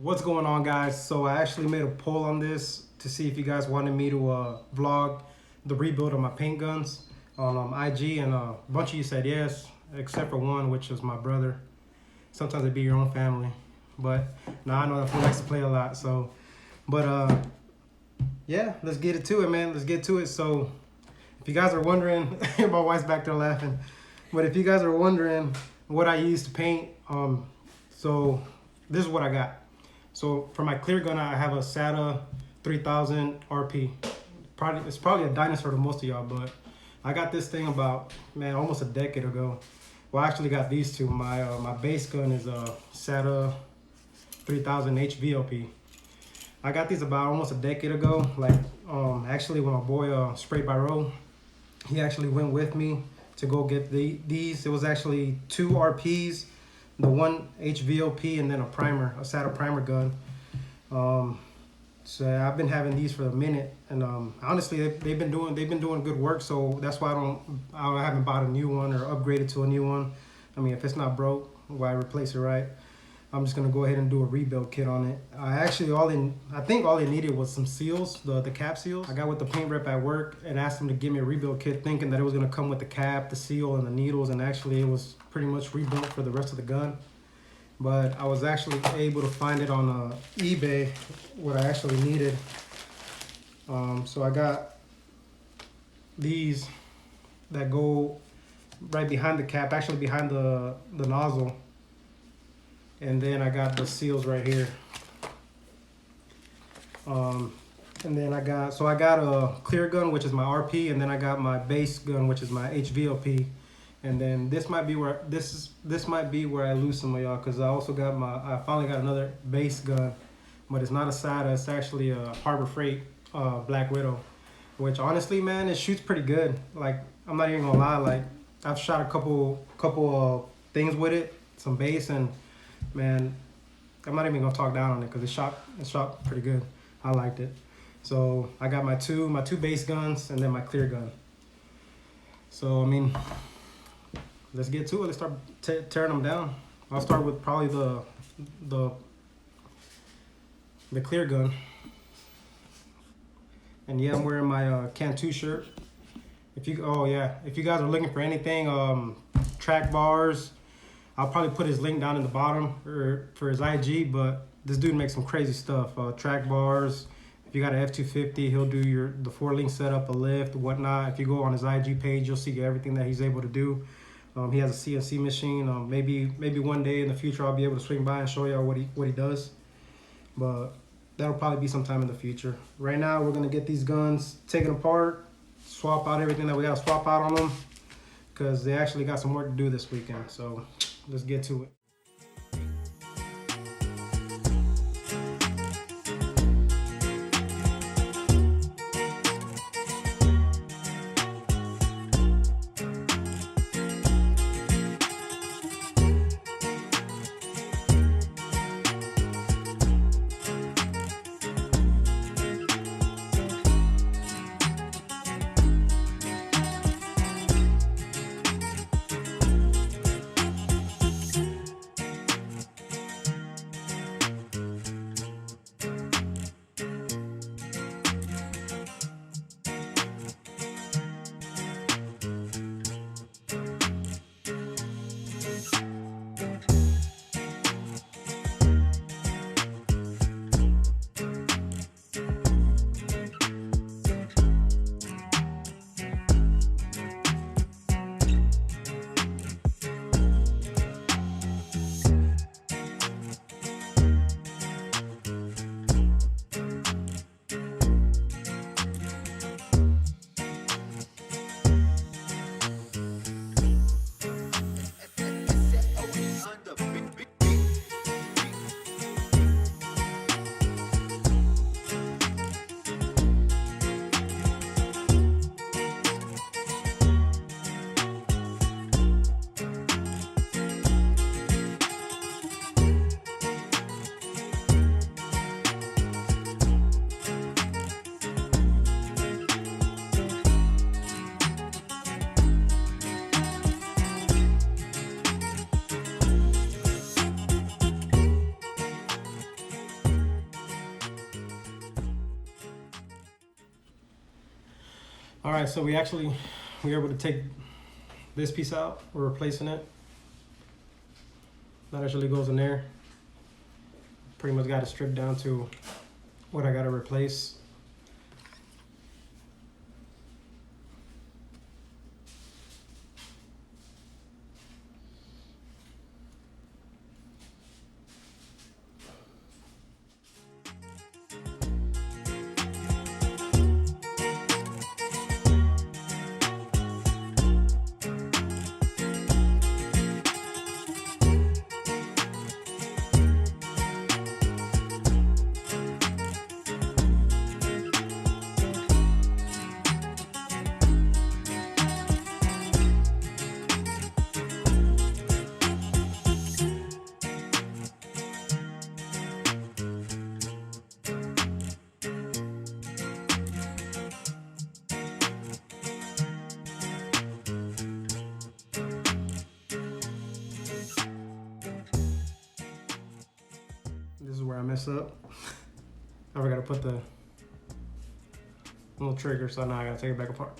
What's going on, guys? So I actually made a poll on this to see if you guys wanted me to vlog the rebuild of my paint guns on IG, and a bunch of you said yes, except for one, which was my brother. Sometimes it be your own family, but now I know that he likes to play a lot. So, but yeah, let's get it to it, man. Let's get to it. So, if you guys are wondering, my wife's back there laughing, but if you guys are wondering what I use to paint, so this is what I got. So for my clear gun, I have a Sata 3000 RP. It's probably a dinosaur to most of y'all, but I got this thing about, man, almost a decade ago. Well, I actually got these two. My base gun is a Sata 3000 HVLP. I got these about almost a decade ago. Like, actually, when my boy Spray by Row, he actually went with me to go get these. It was actually two RPs, the one HVLP, and then a primer, a Sata primer gun. So I've been having these for a minute, and honestly, they've been doing good work. So that's why I haven't bought a new one or upgraded to a new one. I mean, if it's not broke, why replace it, right? I'm just gonna go ahead and do a rebuild kit on it. I think all it needed was some seals, the cap seals. I got with the paint rep at work and asked him to give me a rebuild kit, thinking that it was gonna come with the cap, the seal, and the needles, and actually it was pretty much rebuilt for the rest of the gun. But I was actually able to find it on eBay, what I actually needed. So I got these that go right behind the cap, actually behind the nozzle. And then I got the seals right here. And then I got a clear gun, which is my RP, and then I got my base gun, which is my HVLP. And then this might be where I lose some of y'all, because I finally got another base gun, but it's not a Sata, it's actually a Harbor Freight Black Widow, which honestly, man, it shoots pretty good. Like, I'm not even gonna lie, like, I've shot a couple things with it, some base, and man, I'm not even gonna talk down on it because it shot pretty good. I liked it. So I got my two base guns and then my clear gun. So I mean, let's get to it. Let's start tearing them down. I'll start with probably the clear gun. And yeah, I'm wearing my Cantu shirt. If you guys are looking for anything, track bars, I'll probably put his link down in the bottom for his IG, but this dude makes some crazy stuff. Track bars, if you got an F250, he'll do the 4-link setup, a lift, whatnot. If you go on his IG page, you'll see everything that he's able to do. He has a CNC machine. Maybe one day in the future, I'll be able to swing by and show y'all what he does. But that'll probably be sometime in the future. Right now, we're gonna get these guns taken apart, swap out everything that we gotta swap out on them, because they actually got some work to do this weekend. So let's get to it. All right, so we were able to take this piece out. We're replacing it. That actually goes in there. Pretty much got it stripped down to what I got to replace. This is where I mess up. I forgot to put the little trigger, so now I gotta take it back apart.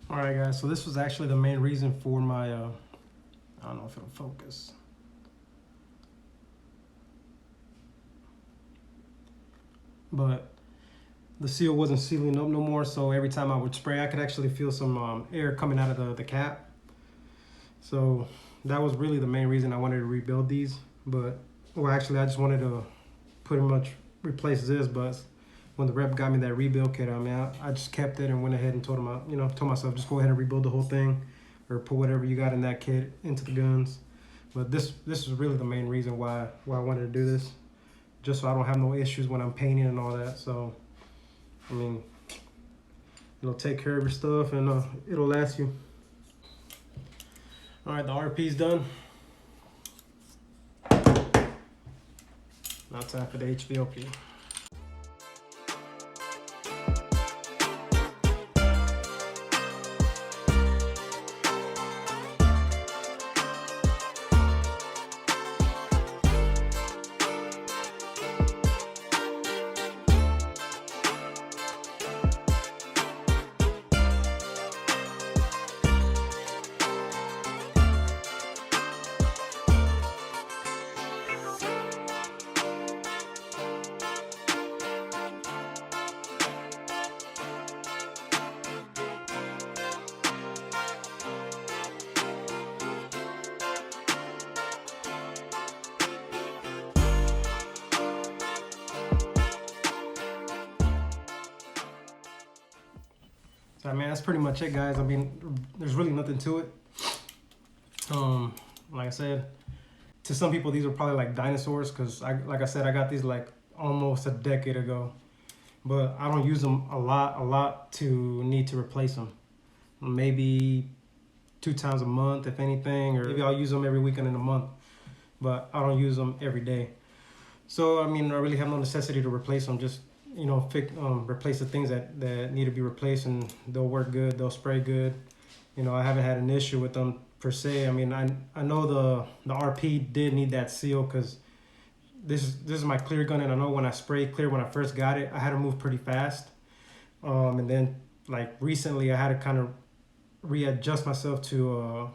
All right, guys, so this was actually the main reason for my, I don't know if it'll focus. But the seal wasn't sealing up no more, so every time I would spray, I could actually feel some air coming out of the cap. So that was really the main reason I wanted to rebuild these. But, well, actually, I just wanted to pretty much replace this, but when the rep got me that rebuild kit, I mean, I just kept it and went ahead and told him, told myself, just go ahead and rebuild the whole thing, or put whatever you got in that kit into the guns. But this is really the main reason why I wanted to do this, just so I don't have no issues when I'm painting and all that. So, I mean, it'll take care of your stuff and it'll last you. All right, the RP's done. Now time for the HVLP. So, I mean, that's pretty much it, guys. I mean, there's really nothing to it. Like I said, to some people, these are probably like dinosaurs, because like I said, I got these like almost a decade ago. But I don't use them a lot to need to replace them. Maybe 2 times a month, if anything, or maybe I'll use them every weekend in a month. But I don't use them every day. So, I mean, I really have no necessity to replace them. Just replace the things that need to be replaced, and they'll work good, they'll spray good. I haven't had an issue with them per se. I mean, I know the RP did need that seal, because this is my clear gun, and I know when I sprayed clear when I first got it, I had to move pretty fast. And then like recently I had to kind of readjust myself to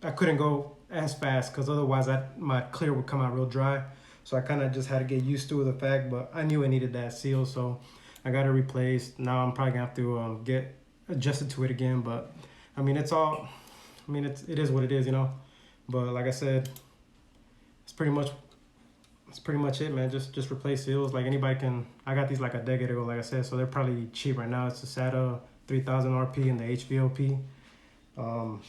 I couldn't go as fast, because otherwise my clear would come out real dry. So I kind of just had to get used to the fact, but I knew I needed that seal, so I got it replaced. Now I'm probably gonna have to get adjusted to it again, but I mean, it is what it is, But like I said, it's pretty much that's pretty much it, man. Just replace seals. Like anybody can. I got these like a decade ago, like I said, so they're probably cheap right now. It's the Sata 3000 RP and the HVLP. Um,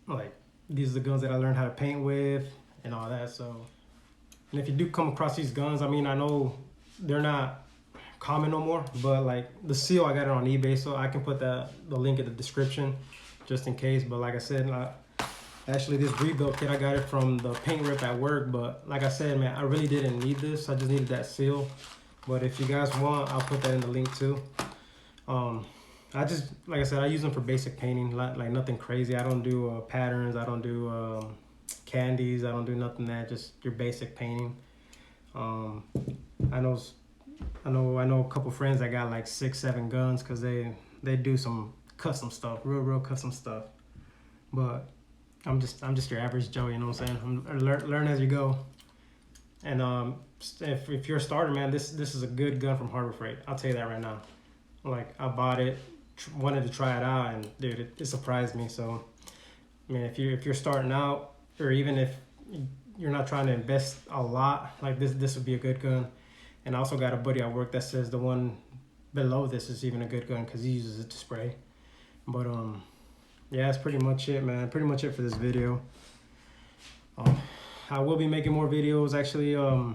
like these are the guns that I learned how to paint with and all that. So, and if you do come across these guns, I mean, I know they're not common no more, but like the seal, I got it on eBay, so I can put the link in the description just in case. But like I said, actually this rebuild kit, I got it from the paint rip at work. But like I said, man, I really didn't need this. I just needed that seal. But if you guys want, I'll put that in the link too. I just, like I said, I use them for basic painting, like nothing crazy. I don't do patterns. I don't do candies. I don't do nothing that, just your basic painting. I know a couple friends that got like 6-7 guns because they do some custom stuff, real custom stuff. But I'm just your average Joe, you know what I'm saying? Learn as you go. And if you're a starter, man, this is a good gun from Harbor Freight. I'll tell you that right now. Like I bought it, wanted to try it out, and dude, it surprised me. So, I mean, if you're starting out, or even if you're not trying to invest a lot, like this would be a good gun. And I also got a buddy at work that says the one below this is even a good gun because he uses it to spray. But yeah, that's pretty much it, man. Pretty much it for this video. I will be making more videos. Actually, I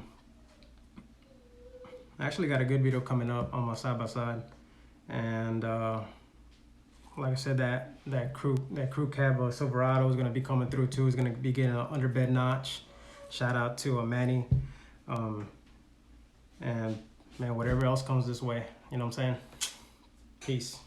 actually got a good video coming up on my side by side, and like I said, that crew cab Silverado is gonna be coming through too. It's gonna be getting an underbed notch. Shout out to Manny, and man, whatever else comes this way, you know what I'm saying? Peace.